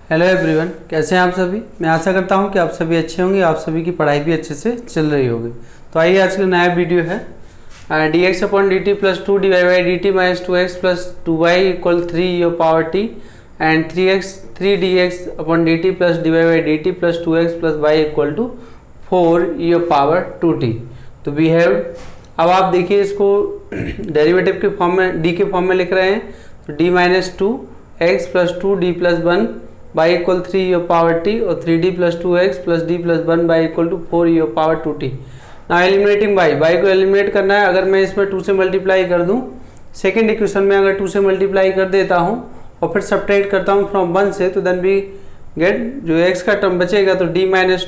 Hello everyone, कैसे हैं आप सभी। मैं आशा करता हूं कि आप सभी अच्छे होंगे, आप सभी की पढ़ाई भी अच्छे से चल रही होगी। तो आइए, आज का नया वीडियो है d x upon d t plus 2 d y d t minus 2x plus 2y equal 3 your power t and 3 d x upon d t plus d y d t plus 2x plus y equal to 4 your power 2t। तो we have, अब आप देखिए इसको derivative के form में D के form में लिख रहे हैं। तो d minus 2 x plus 2 d plus 1 y equal 3 your power t और 3d plus 2x plus d plus 1 y equal to 4 your power 2t। ना एलिमिनेटिंग बाई को एलिमिनेट करना है। अगर मैं इसमें 2 से मल्टीप्लाई कर दूं, सेकेंड इक्वेशन में अगर 2 से मल्टीप्लाई कर देता हूं और फिर सब्ट्रैक्ट करता हूं फ्रॉम 1 से, तो देन भी गेट जो x का टर्म बचेगा तो d माइनस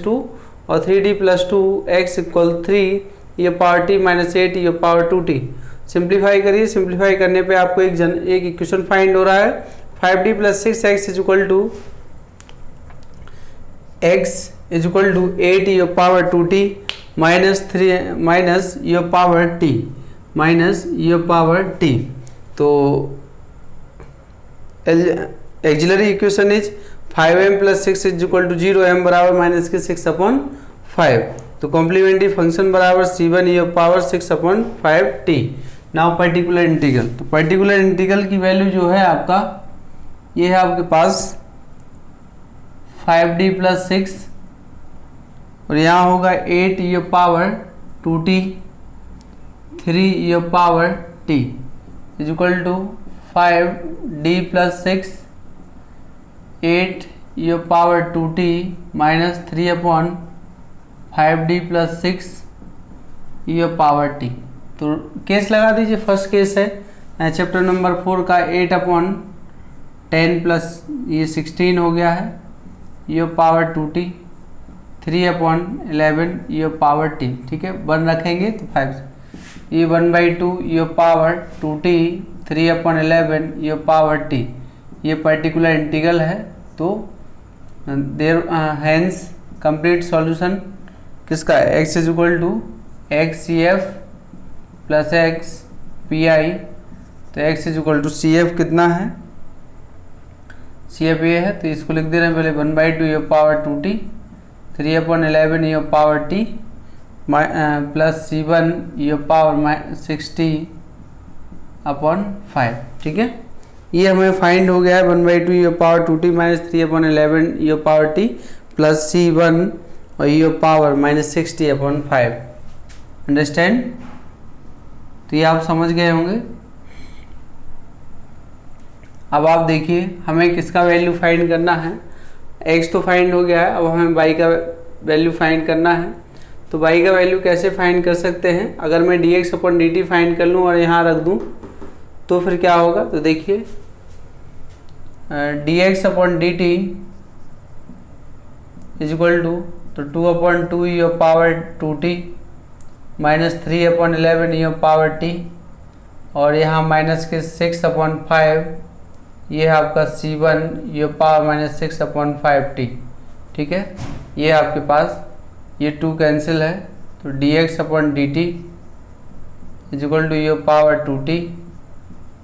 2 और 3d plus 2x equal 3 your power t minus 8 your power 2t। Simplify करिए, सिंप्लीफाई करने पे आपको एक इक्वेशन फाइंड हो रहा है 5d plus 6x is equal to x is equal to 8 your power 2t minus your power t। तो auxiliary equation is 5m plus 6 is equal to 0, m बराबर माइनस के 6/5। तो कॉम्प्लीमेंट्री फंक्शन बराबर c1 your power 6/5t। Now particular integral, तो particular integral की value जो है आपका ये है आपके पास 5d प्लस 6 और यहाँ होगा 8 your power 2t 3 your power t is equal to 5d plus 6 8 your power 2t minus 3/5d plus 6 your power t। तो केस लगा दीजिए। फर्स्ट केस है चैप्टर नंबर 4 का 8/10 प्लस ये 16 हो गया है your power 2t 3/11 your power t। ठीक है, 1 रखेंगे तो 5, ये 1/2 your power 2t 3/11 your power t। ये पर्टिकुलर इंटीग्रल है। तो देयर हैंस कंप्लीट सॉल्यूशन किसका, x is equal to x C F plus x P I. तो x is equal to C F कितना है, सी एफ ये है, तो इसको लिख दे रहे हैं पहले 1/2 your power 2t 3/11 your power t plus c1 your power 60/5। ठीक है, ये हमें फाइंड हो गया है 1/2 your power 2t minus 3/11 your power t plus c1 और योर पावर माइनस 60/5। अंडरस्टैंड। तो ये आप समझ गए होंगे। अब आप देखिए, हमें किसका वैल्यू फाइंड करना है। x तो फाइंड हो गया है, अब हमें y का वैल्यू फाइंड करना है। तो y का वैल्यू कैसे फाइंड कर सकते हैं, अगर मैं dx अपॉन dt फाइंड कर लूँ और यहाँ रख दूँ तो फिर क्या होगा। तो देखिए dx upon dt is equal to, तो 2/2 your power 2t minus 3/11 your power t और यहाँ माइनस के 6/5, ये है आपका c1 your power minus 6/5t। ठीक है, ये आपके पास ये 2 कैंसिल है। तो dx upon dt is equal to your power 2t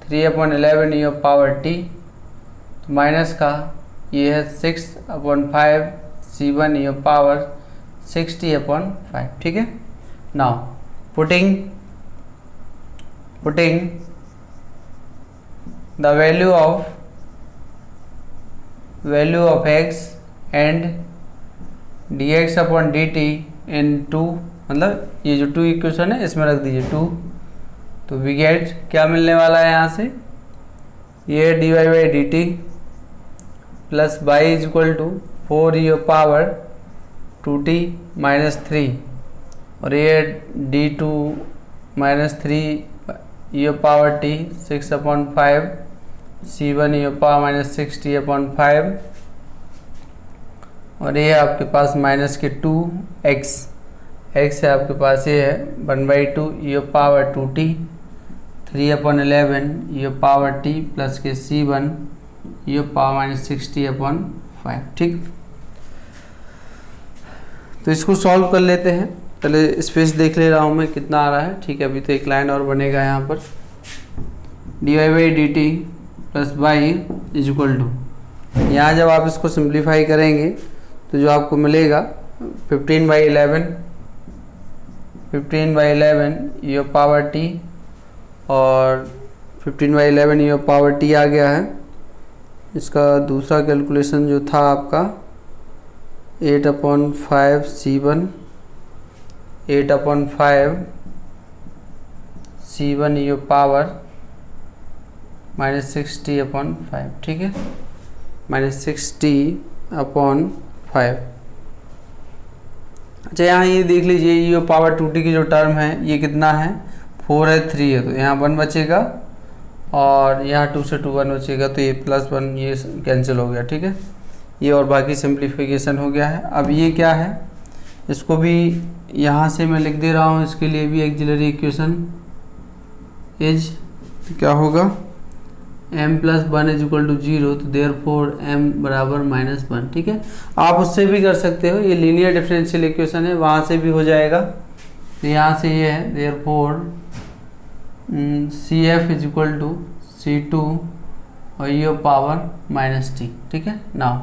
3/11 your power t, तो माइनस का ये है 6/5 c1 योर पावर 60/5। ठीक है, now putting the value of x and dx upon dt in 2, मतलब ये जो 2 इक्वेशन है इसमें रख दीजिए 2। तो वी गेट क्या मिलने वाला है यहाँ से, ये dy by d t plus y is equal to 4 your power 2t minus 3 और ये d2 minus 3 your power t 6/5 c1 your power minus 60/5 और ये आपके पास माइनस के 2x है आपके पास, ये है 1/2 your power 2t 3/11 your power t plus के c1 योर पावर माइनस 60/5। ठीक, तो इसको सॉल्व कर लेते हैं। पहले स्पेस देख ले रहा हूँ मैं कितना आ रहा है। ठीक है, अभी तो एक लाइन और बनेगा यहाँ पर dy by d t plus y is equal to यहाँ जब आप इसको सिंप्लीफाई करेंगे तो जो आपको मिलेगा 15/11 ये पावर टी, और 15/11 ये पावर टी आ गया है। इसका दूसरा कैलकुलेशन जो था आपका 8/5 C1, 8/5 C1 ये पावर -60/5, ठीक है, -60/5। अच्छा यहाँ ये देख लीजिए, ये पावर 2t की जो टर्म है ये कितना है, 4 है, 3 है, तो यहाँ 1 बचेगा और यहाँ 2 से 2 1 बचेगा, तो ये +1 ये कैंसिल हो गया, ठीक है। ये और बाकी सिंप्लीफिकेशन हो गया है। अब ये क्या है, इसको भी यहाँ से मैं लिख दे रहा हूँ, इसके लिए भी एक्सिलरी इक्वेशन इज क्या होगा, m + 1 = 0, तो देयरफॉर m = -1, ठीक है। आप उससे भी कर सकते हो, ये लीनियर डिफरेंशियल इक्वेशन है, वहाँ से भी हो जाएगा। तो यहाँ से ये है देयरफॉर CF = C2 और ये पावर -t, ठीक है। नाउ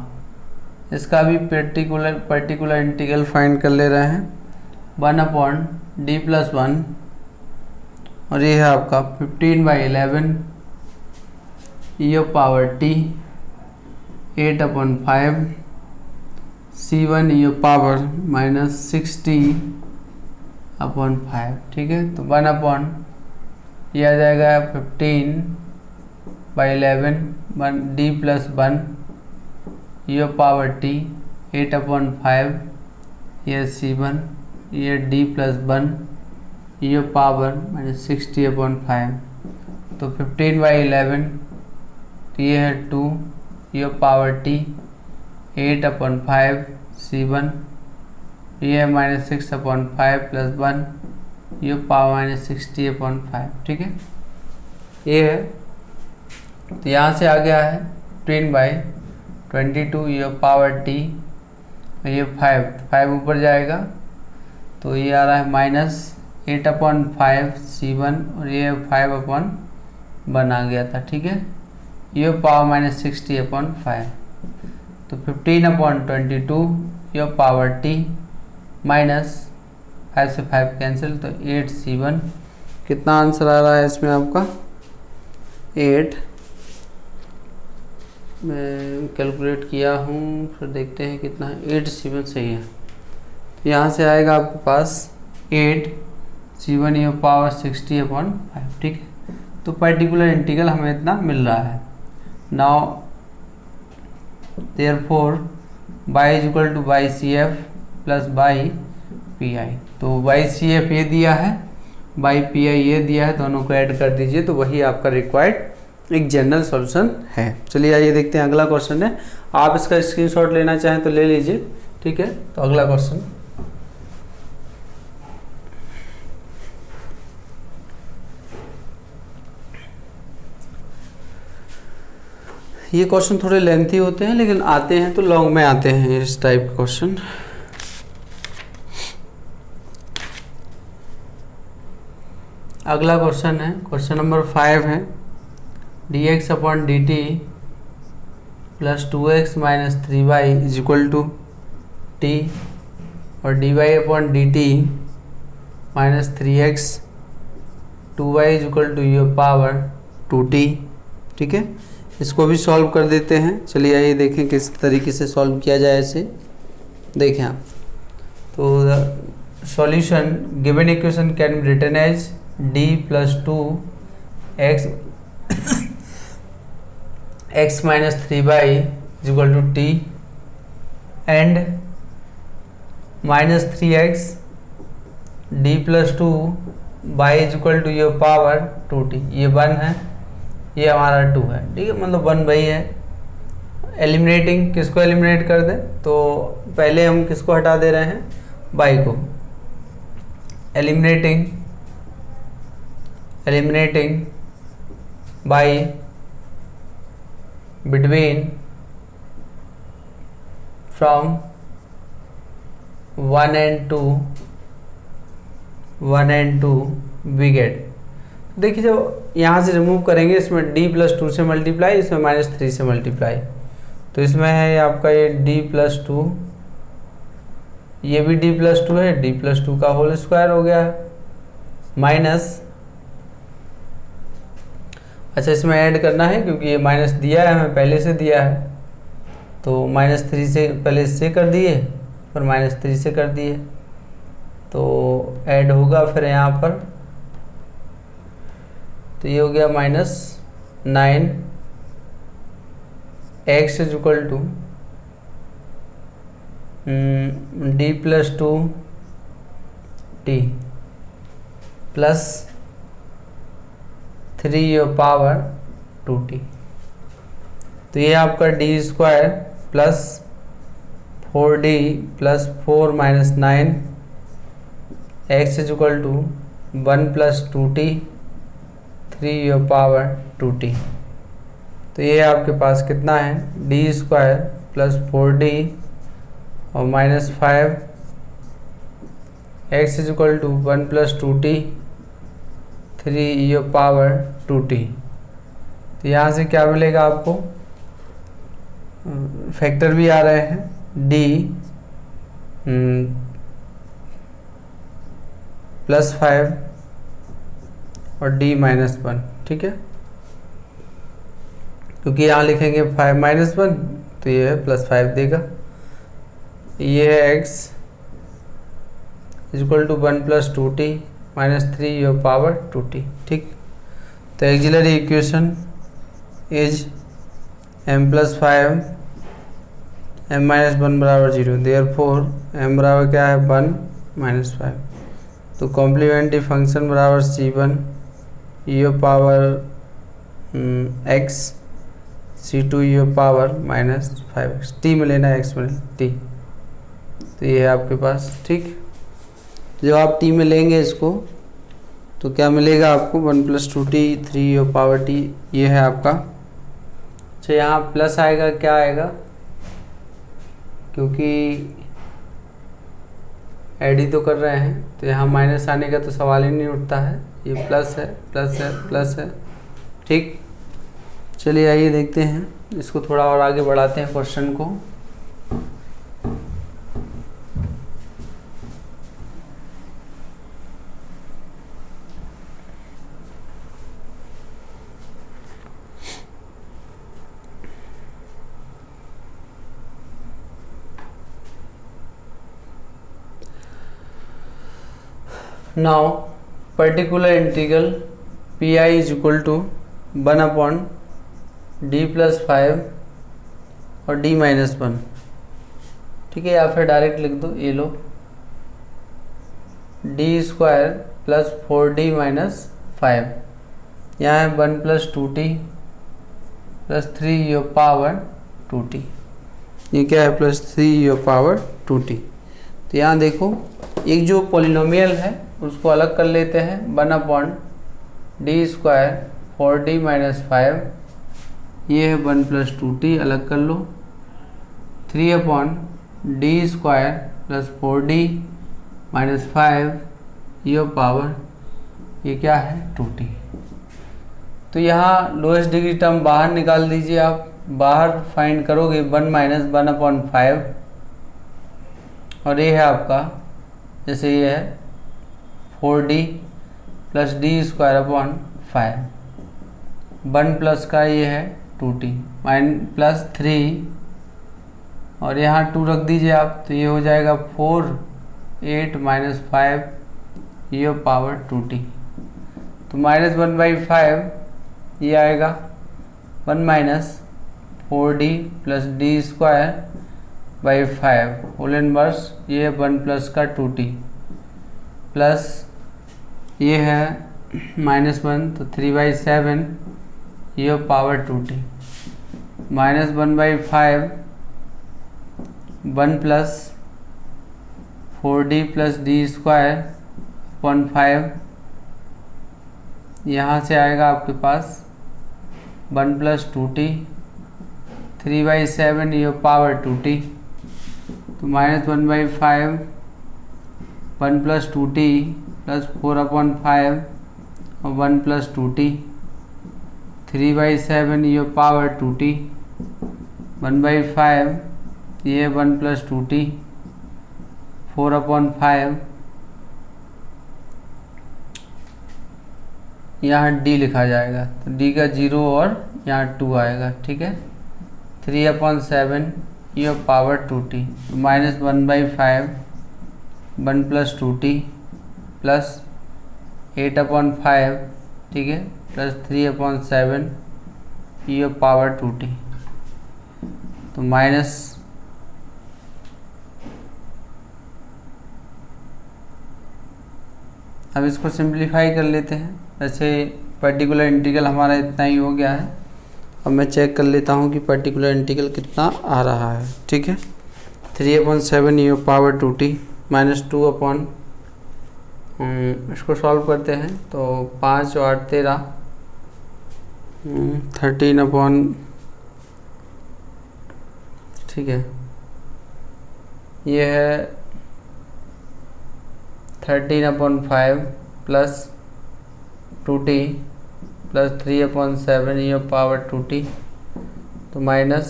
इसका भी पर्टिकुलर इंटीग्रल फाइंड कर ले रहे हैं, 1/d+1 और ये है आपका 15/11 ये पावर t, 8/5 C1 ये पावर -60/5, ठीक है। तो 1 ये आ जाएगा 15/11 d+1 ये पावर t, 8/5 ये C1 ये d+1 ये पावर -60/5, तो 15/11 ये है 2 ये पावर t, 8/5 C1 ये है -6/5 + 1 ये पावर -60/5, ठीक है। ये है, तो यहाँ से आ गया है 15/22 ये पावर t, ये 5 ऊपर जाएगा, तो ये आ रहा है -8/5 C1 और ये 5/1 आ गया था, ठीक है। ये पावर -60/5, तो 15/22 ये पावर t -5 से 5 कैंसिल, तो 8 C1। कितना आंसर आ रहा है इसमें आपका 8, मैं कैलकुलेट किया हूँ, फिर देखते हैं कितना है, 8 C1 सही है। तो यहाँ से आएगा आपके पास 8 C1 ये पावर 60/5, ठीक है। तो पर्टिकुलर इंटीग्रल हमें इतना मिल रहा है। Now therefore y = YCF + YPI, तो YCF ये दिया है, YPI ये दिया है, दोनों को ऐड कर दीजिए, तो वही आपका रिक्वायर्ड एक जनरल सॉल्यूशन है। चलिए आइए देखते हैं, अगला क्वेश्चन है। आप इसका स्क्रीनशॉट लेना चाहें तो ले लीजिए, ठीक है। तो अगला क्वेश्चन, ये क्वेश्चन थोड़े लेंथी होते हैं लेकिन आते हैं तो लॉन्ग में आते हैं इस टाइप के क्वेश्चन। अगला क्वेश्चन है, क्वेश्चन नंबर 5 है, dx/dt + 2x - 3y = t और dy/dt - 3x 2y = ये पावर 2t, ठीक है। इसको भी सॉल्व कर देते हैं। चलिए आइए देखें किस तरीके से सॉल्व किया जाए इसे। देखें आप, तो solution given equation can be written as d + 2x x - 3y = t and -3x d + 2y = ये पावर 2t, ये 1 है, ये हमारा 2 है, ठीक है, मतलब 1 वही है। एलिमिनेटिंग, किसको एलिमिनेट कर दें, तो पहले हम किसको हटा दे रहे हैं, y को। Eliminating y between from 1 and 2 we get. देखिए जब यहाँ से रिमूव करेंगे, इसमें d + 2 से मल्टीप्लाई, इसमें -3 से मल्टीप्लाई, तो इसमें है आपका ये d+2, ये भी d+2 है, d+2 का होल स्क्वायर हो गया माइनस, अच्छा इसमें ऐड करना है क्योंकि ये माइनस दिया है हमें, पहले से दिया है, तो -3 से पहले इससे कर दिए फिर -3 से कर दिए, तो ऐड होगा फिर यहाँ पर, तो ये हो गया -9 x is equal to d+2 t plus 3 2t। तो ये आपका d² plus 4d plus 4 - 9 x is equal to 1 + 2t 3 2t। तो ये आपके पास कितना है, d² प्लस 4d और -5 x is equal to 1 + 2t 3 2t। तो यहाँ से क्या मिलेगा आपको, फैक्टर भी आ रहे हैं, d +5 और d -1, ठीक है, क्योंकि यहाँ लिखेंगे 5 - 1 तो ये है +5 देगा। ये है x is equal to 1 + 2t -3 2t, ठीक। तो auxiliary equation is m + 5 m - 1 = 0, therefore m बराबर क्या है 1 - 5। तो कॉम्प्लीमेंट्री फंक्शन बराबर c1 x c2 -5x, t में लेना है x में t। तो ये है आपके पास, ठीक। जब आप t में लेंगे इसको तो क्या मिलेगा आपको 1 + 2t 3 t, ये है आपका। अच्छा यहाँ प्लस आएगा, क्या आएगा, क्योंकि ऐड ही तो कर रहे हैं तो यहाँ माइनस आने का तो सवाल ही नहीं उठता है, ये प्लस है प्लस है प्लस है, ठीक। चलिए आइए देखते हैं, इसको थोड़ा और आगे बढ़ाते हैं क्वेश्चन को। Now particular integral pi is equal to 1/d + 5 और d - 1, ठीक है, या फिर डायरेक्ट लिख दो, ये लो d² प्लस 4d - 5, यहाँ है 1 + 2t प्लस 3 2t, ये क्या है +3 2t। तो यहाँ देखो एक जो पॉलिनोमियल है उसको अलग कर लेते हैं, 1/d² 4d - 5, ये है 1 + 2t, अलग कर लो, 3/d² प्लस 4d - 5 ये क्या है 2t। तो यहाँ लोएस्ट डिग्री टर्म बाहर निकाल दीजिए, आप बाहर फाइंड करोगे 1 - 1/5, और ये है आपका, जैसे ये है 4d प्लस d² 5, 1 प्लस का ये है 2t प्लस 3, और यहाँ 2 रख दीजिए आप, तो ये हो जाएगा 4 8 - 5 2t। तो -1/5 ये आएगा 1 - 4d plus d² 5 whole inverse, ये 1 प्लस का 2t प्लस ये है -1 तो 3/7 2t -1/5 1 plus 4d plus d² 5, यहाँ से आएगा आपके पास 1 + 2t 3/7 2t, तो -1/5 1 + 2t प्लस 4/5 और 1 + 2t 3/7 2t 1/5 ये 1 + 2t 4/5 यहाँ d लिखा जाएगा, तो d का 0 और यहाँ 2 आएगा, ठीक है। 3/7 ये पावर 2t -1/5 1 + 2t प्लस 8/5, ठीक है, प्लस 3/7 ये पावर 2t, तो माइनस अब इसको सिंप्लीफाई कर लेते हैं। वैसे पर्टिकुलर इंटीग्रल हमारा इतना ही हो गया है। अब मैं चेक कर लेता हूँ कि पर्टिकुलर इंटीग्रल कितना आ रहा है, ठीक है। 3/7 ये पावर 2t -2 इसको सॉल्व करते हैं तो 5 और 8 13 13 ठीक है, ये है 13/5 प्लस 2t प्लस 3/7 ये पावर 2t, तो माइनस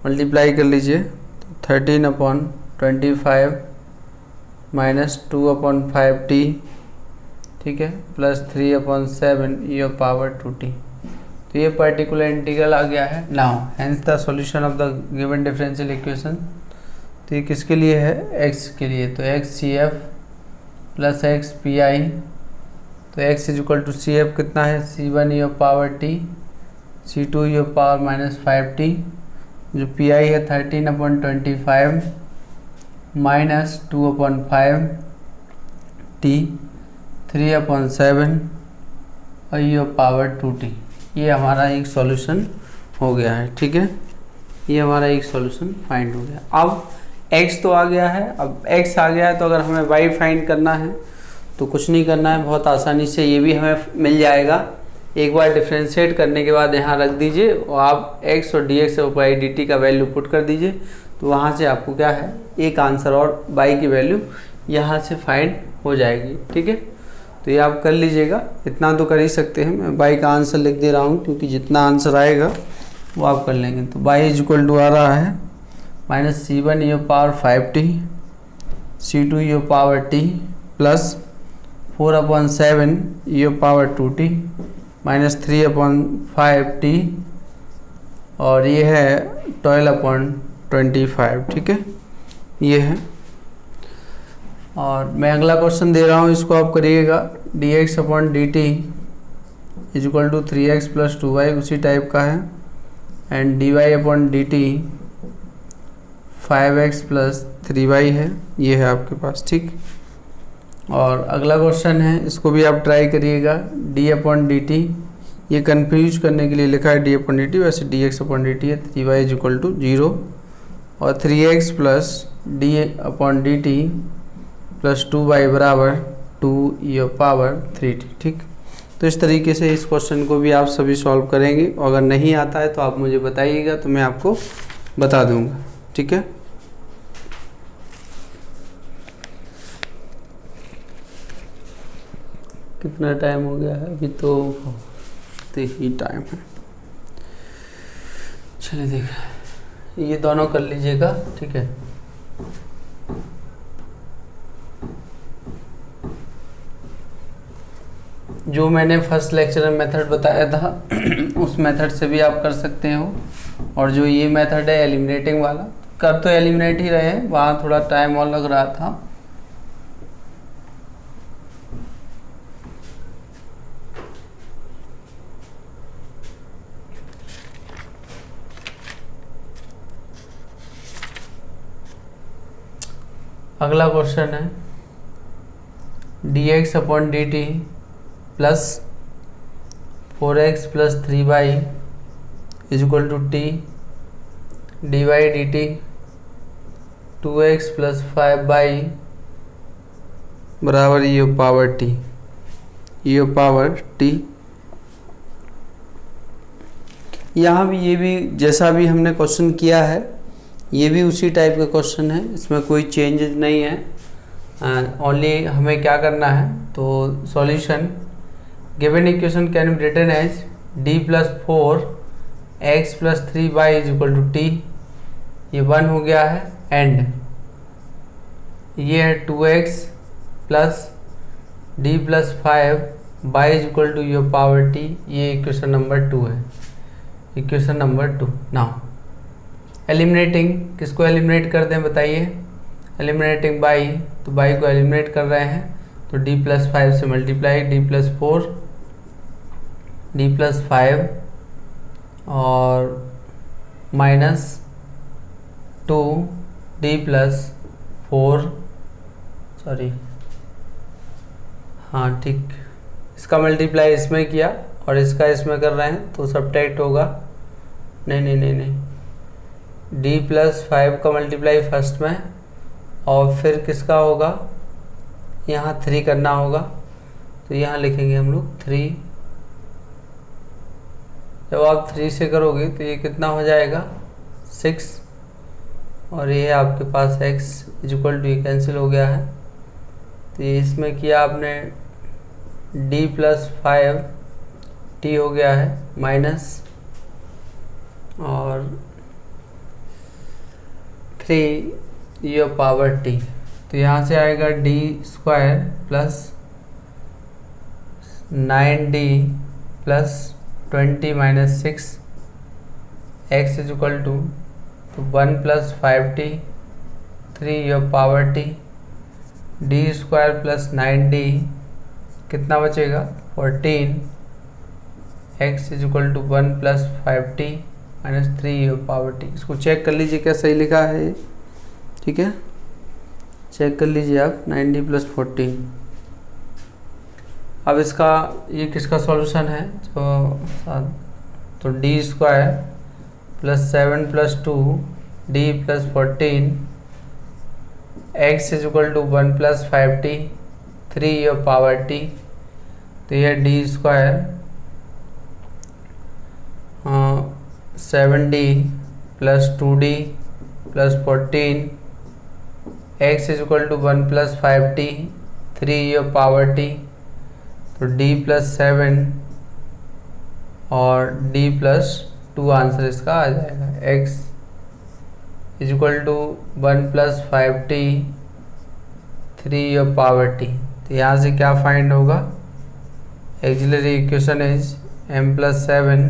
मल्टीप्लाई कर लीजिए, तो 13/25 -2/5t, ठीक है, प्लस 3/7 ये पावर 2t, तो ये पर्टिकुलर इंटीग्रल आ गया है। Now hence the solution of the given differential equation, तो ये किसके लिए है, x के लिए, तो xCf प्लस xPi, तो x = CF कितना है, C1 ये पावर t, C2 ये पावर -5t, जो Pi है 13/25 -2/5 t 3/7 और ये पावर 2t, ये हमारा एक सॉल्यूशन हो गया है, ठीक है। ये हमारा एक सॉल्यूशन फाइंड हो गया। अब x तो आ गया है, अब x आ गया है, तो अगर हमें y फाइंड करना है तो कुछ नहीं करना है, बहुत आसानी से ये भी हमें मिल जाएगा। एक बार डिफ्रेंशिएट करने के बाद यहाँ रख दीजिए और आप x और dx और y dt का वैल्यू पुट कर दीजिए, तो वहाँ से आपको क्या है, एक आंसर और y की वैल्यू यहाँ से फाइंड हो जाएगी, ठीक है। तो ये आप कर लीजिएगा, इतना तो कर ही सकते हैं। मैं y का आंसर लिख दे रहा हूँ क्योंकि जितना आंसर आएगा वो आप कर लेंगे। तो y = आ रहा है -C1 ये पावर 5t, C2 ये पावर t प्लस 4/7 ये पावर 2t -3/5t और ये है 12/25, ठीक है, ये है। और मैं अगला क्वेश्चन दे रहा हूँ, इसको आप करिएगा। dx/dt = 3x + 2y उसी टाइप का है, एंड dy/dt 5x + 3y है, ये है आपके पास, ठीक। और अगला क्वेश्चन है, इसको भी आप ट्राई करिएगा। d/dt ये कंफ्यूज करने के लिए लिखा है d/dt, वैसे dx/dt है 3y = 0 और 3x + d/dt प्लस 2y = 2 ये पावर 3t, ठीक। तो इस तरीके से इस क्वेश्चन को भी आप सभी सॉल्व करेंगे, और अगर नहीं आता है तो आप मुझे बताइएगा, तो मैं आपको बता दूंगा, ठीक है। कितना टाइम हो गया है, अभी तो ही टाइम है। चलिए देखिए, ये दोनों कर लीजिएगा, ठीक है। जो मैंने फर्स्ट लेक्चर में मेथड बताया था उस मेथड से भी आप कर सकते हो, और जो ये मेथड है एलिमिनेटिंग वाला, कर तो एलिमिनेट ही रहे हैं, वहाँ थोड़ा टाइम और लग रहा था। अगला क्वेश्चन है dx/dt plus 4x + 3y = t dy/dt 2x + 5y बराबर ये पावर t, ये पावर t। यहाँ भी ये भी जैसा भी हमने क्वेश्चन किया है, ये भी उसी टाइप का क्वेश्चन है, इसमें कोई चेंजेस नहीं है। ओनली हमें क्या करना है, तो solution given equation can be written as d + 4 x plus 3y is equal to t, ये 1 हो गया है, एंड ये है 2x plus d plus 5 y is equal to your power t, ये इक्वेशन नंबर 2 है, इक्वेशन नंबर 2। नाउ एलिमिनेटिंग, किसको eliminate कर दें बताइए, एलिमिनेटिंग बाई, तो बाई को एलिमिनेट कर रहे हैं, तो d प्लस 5 से multiply, d plus 4, d plus 5 और माइनस 2 d प्लस 4, सॉरी हाँ ठीक, इसका मल्टीप्लाई इसमें किया और इसका इसमें कर रहे हैं तो सब्ट्रैक्ट होगा, नहीं, d प्लस 5 का मल्टीप्लाई फर्स्ट में और फिर किसका होगा, यहाँ 3 करना होगा, तो यहाँ लिखेंगे हम लोग 3, जब आप 3 से करोगे तो ये कितना हो जाएगा 6, और ये आपके पास x इज इक्वल टू, ये कैंसिल हो गया है, तो ये इसमें किया आपने d प्लस 5 t हो गया है माइनस और 3 योर पावर t, तो यहाँ से आएगा d square plus 9d plus 20 minus 6 x is equal to, तो 1 plus 5t 3 your power t, d square plus 9d कितना बचेगा 14, x is equal to 1 plus 5t minus 3 your power t। इसको check कर लीजिए क्या सही लिखा है ये, ठीक है, चेक कर लीजिए आप, 9d प्लस 14। अब इसका ये किसका सॉल्यूशन है, तो d square plus 7 plus 2 d plus 14 x is equal to 1 plus 5t 3 your power t, तो यह d square 7d plus 2d plus 14 x is equal to 1 plus 5t 3 your power t, तो d plus 7 और d plus 2 answer इसका आ जाएगा, x is equal to 1 plus 5t 3 your power t, तो यहाँ से क्या फाइंड होगा, auxiliary equation is m plus 7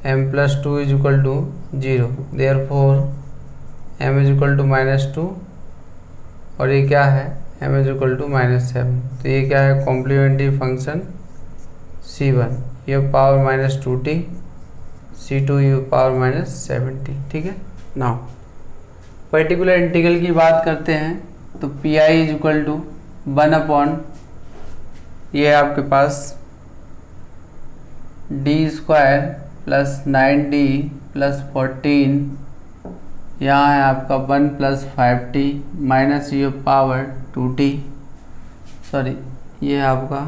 m plus 2 is equal to 0, therefore m is equal to minus 2 और ये क्या है m is equal to minus 7, तो ये क्या है कॉम्प्लीमेंट्री फंक्शन c1 ये पावर माइनस 2t c2 ये पावर माइनस 7t, ठीक है। नाउ पर्टिकुलर इंटीग्रल की बात करते हैं, तो P I is equal to 1 upon, ये है आपके पास d square plus 9d plus 14, यहाँ है आपका 1 प्लस 5t माइनस ये पावर 2t, सॉरी ये है आपका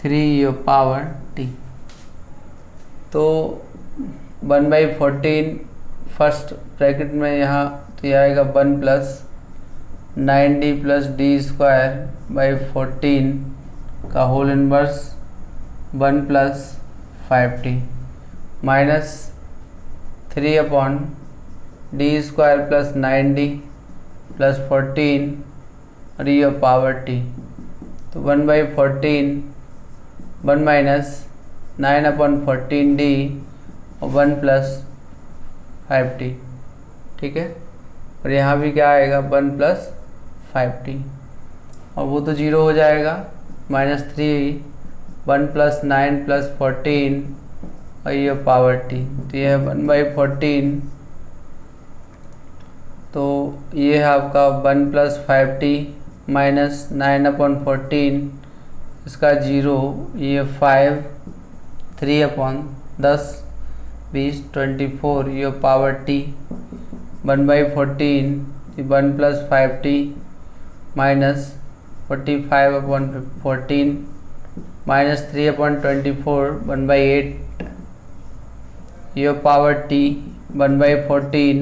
3 ये पावर t, तो 1/14 फर्स्ट ब्रैकेट में यहाँ, तो ये आएगा 1 plus 9d plus d square by 14 का whole inverse 1 plus 5t minus 3 upon d square plus 9d plus 14 और ये पावर t, तो 1/14 1 माइनस 9 अपॉन 14d और 1 प्लस 5t, ठीक है, और यहाँ भी क्या आएगा 1 प्लस 5t और वो तो 0 हो जाएगा, -3 1 प्लस 9 प्लस 14 और ये पावर t, तो ये है 1/14, तो ये है आपका 1 प्लस 5t माइनस 9 अपॉन 14 इसका 0, ये 5 3 अपॉन 10 20 24 ये power t 1/14 1 plus 5t minus 45 upon 14 minus 3 upon 24 1/8 ये पावर t 1/14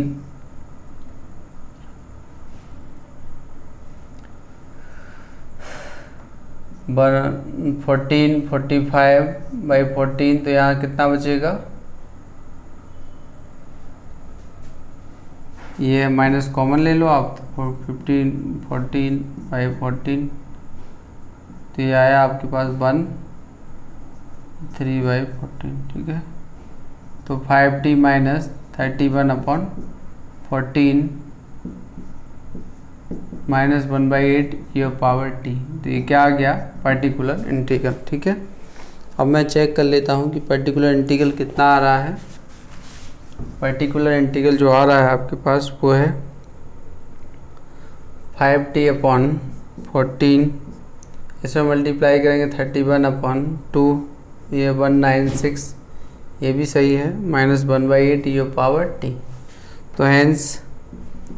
14 45/14, तो यहाँ कितना बचेगा ये माइनस कॉमन ले लो आप, तो 15 14 5 14, तो ये आया आपके पास 1 3/14, ठीक है। तो 5t माइनस 31/14 माइनस 1/8 ये पावर t, तो ये क्या आ गया, पर्टिकुलर इंटीग्रल, ठीक है। अब मैं चेक कर लेता हूँ कि पर्टिकुलर इंटीग्रल कितना आ रहा है। पर्टिकुलर इंटीग्रल जो आ रहा है आपके पास वो है 5t/14, इसमें मल्टीप्लाई करेंगे 31/2, ये 196, ये भी सही है, माइनस 1/8 ये पावर t। तो hence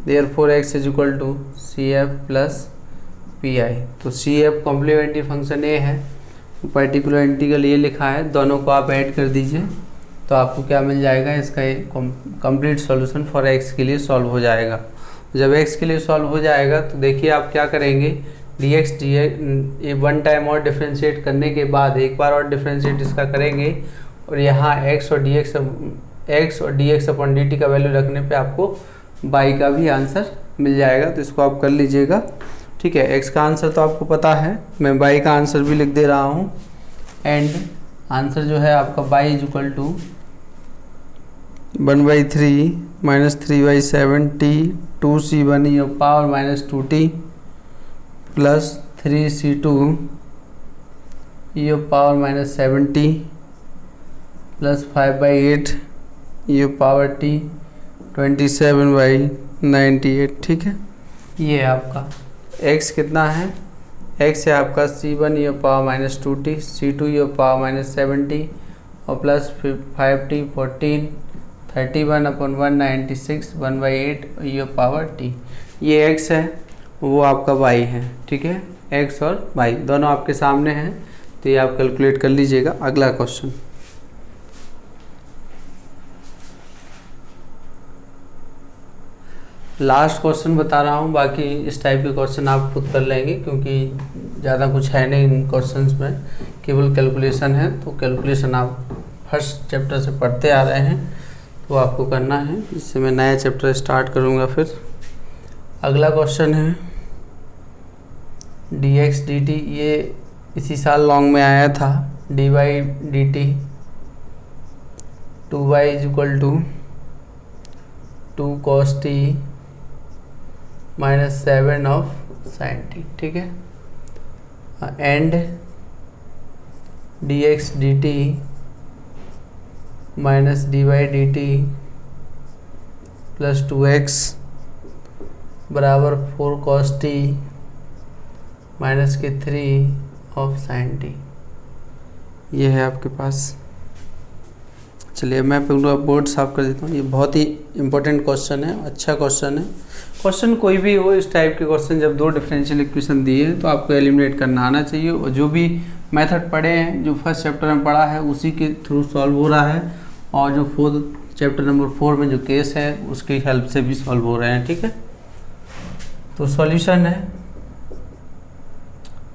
therefore x is equal to CF plus PI। तो CF कॉम्प्लीमेंट्री फंक्शन ये है, पर्टिकुलर इंटीग्रल ये लिखा है, दोनों को आप ऐड कर दीजिए तो आपको क्या मिल जाएगा, इसका एक कंप्लीट सॉल्यूशन फॉर x के लिए सॉल्व हो जाएगा। जब x के लिए सॉल्व हो जाएगा तो देखिए आप क्या करेंगे, dx ये वन टाइम और डिफ्रेंशिएट करने के बाद एक बार और डिफ्रेंशिएट इसका करेंगे, और यहाँ x और dx अपॉन dt का वैल्यू रखने पे आपको y का भी आंसर मिल जाएगा। तो इसको आप कर लीजिएगा, ठीक है। x का आंसर तो आपको पता है, मैं y का आंसर भी लिख दे रहा हूँ। एंड आंसर जो है आपका y इज इक्वल टू 1/3 माइनस 3/7t 2c1 ये power minus 2t plus 3c2 ये पावर माइनस 7t प्लस 5/8 ये पावर t 27/98, ठीक है। ये आपका x कितना है, x है आपका c1 ये पावर माइनस 2t, c2 ये पावर माइनस 7t और प्लस 5t 14 31/196 1/8 ये पावर t। ये x है, वो आपका y है, ठीक है। x और y दोनों आपके सामने हैं, तो ये आप कैलकुलेट कर लीजिएगा। अगला क्वेश्चन, लास्ट क्वेश्चन बता रहा हूँ, बाकी इस टाइप के क्वेश्चन आप खुद कर लेंगे क्योंकि ज़्यादा कुछ है नहीं इन क्वेश्चंस में, केवल कैलकुलेशन है। तो कैलकुलेशन आप फर्स्ट चैप्टर से पढ़ते आ रहे हैं तो आपको करना है, इससे मैं नया चैप्टर स्टार्ट करूँगा। फिर अगला क्वेश्चन है dx dt, ये इसी साल लॉन्ग में आया था, dy/dt 2y is equal to 2 cos t minus 7 of sin t, ठीक है। And dx dt minus dy/dt plus 2x बराबर 4 cos t माइनस के 3 ऑफ sin t, ये है आपके पास। चलिए मैं पूरा बोर्ड साफ कर देता हूँ। ये बहुत ही इंपॉर्टेंट क्वेश्चन है, अच्छा क्वेश्चन है। क्वेश्चन कोई भी हो, इस टाइप के क्वेश्चन जब दो डिफरेंशियल इक्वेशन दिए हैं तो आपको एलिमिनेट करना आना चाहिए, और जो भी मेथड पढ़े हैं, जो फर्स्ट चैप्टर में पढ़ा है उसी के थ्रू सॉल्व हो रहा है, और जो फोर्थ चैप्टर नंबर 4 में जो केस है उसकी हेल्प से भी सॉल्व हो रहे हैं, ठीक है। तो सॉल्यूशन है,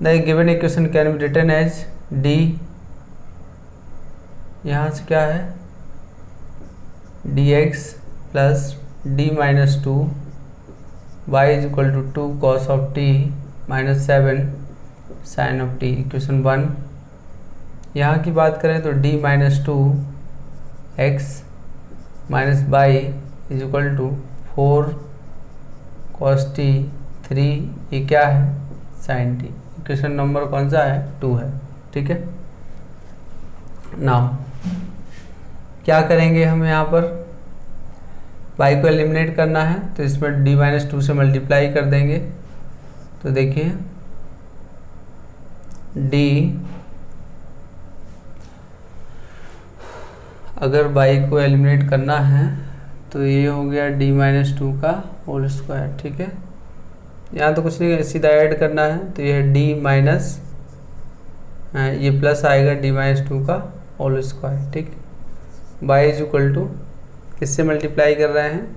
the given equation can be written as d, यहाँ से क्या है dx plus d-2 y is equal to 2 cos of t minus 7 sin of t, equation 1। यहाँ की बात करें तो d-2 x minus y is equal to 4 cos t 3 ये क्या है sin t, इक्वेशन नंबर कौन सा है 2 है, ठीक है। नाउ क्या करेंगे हम, यहाँ पर y को एलिमिनेट करना है तो इसमें d-2 से मल्टीप्लाई कर देंगे। तो देखिए d, अगर y को एलिमिनेट करना है तो ये हो गया d-2 का होल स्क्वायर, ठीक है। यहाँ तो कुछ नहीं, सीधा ऐड करना है, तो ये d माइनस ये प्लस आएगा d-2 का होल स्क्वायर, ठीक। y इज इक्वल टू किससे मल्टीप्लाई कर रहे हैं,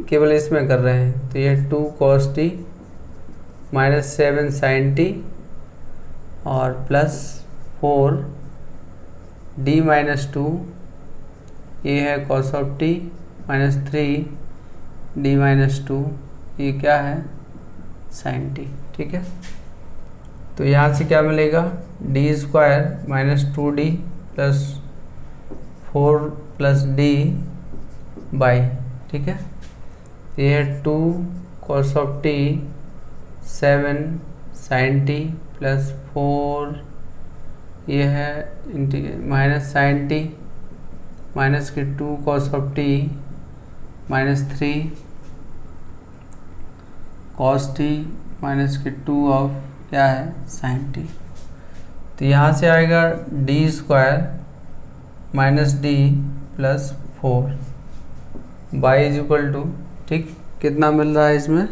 केवल इसमें कर रहे हैं, तो ये 2 cos t minus 7 sin t और प्लस 4 d-2 ये है cos of t minus 3 D minus two, ये क्या है साइन टी। ठीक है, तो यहाँ से क्या मिलेगा, d square minus two d plus 4 plus d y, ठीक है, ये है 2 cos of t 7 sine t plus 4, ये है माइनस साइन टी माइनस के 2 cos of T minus 3 cos T minus के 2 ऑफ क्या है साइन टी। तो यहाँ से आएगा d square minus d plus 4 y is equal to, ठीक, कितना मिल रहा है इसमें,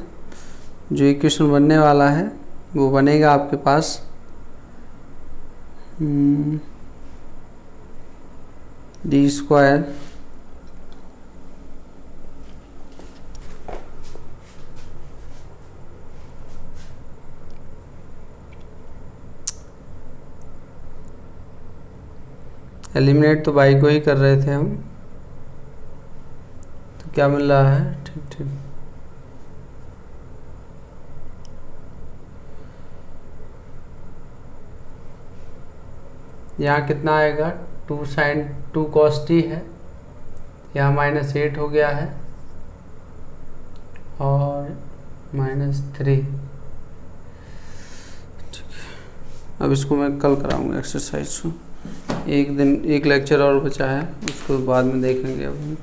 जो इक्वेशन बनने वाला है वो बनेगा आपके पास डी स्क्वायर एलिमिनेट तो बाई को ही कर रहे थे हम, तो क्या मिल रहा है, ठीक ठीक, यहाँ कितना आएगा 2 साइन 2 cos टी है, यहाँ -8 हो गया है और -3, ठीक है। अब इसको मैं कल कराऊंगा एक्सरसाइज को, एक लेक्चर और बचा है, उसको बाद में देखेंगे अब हम।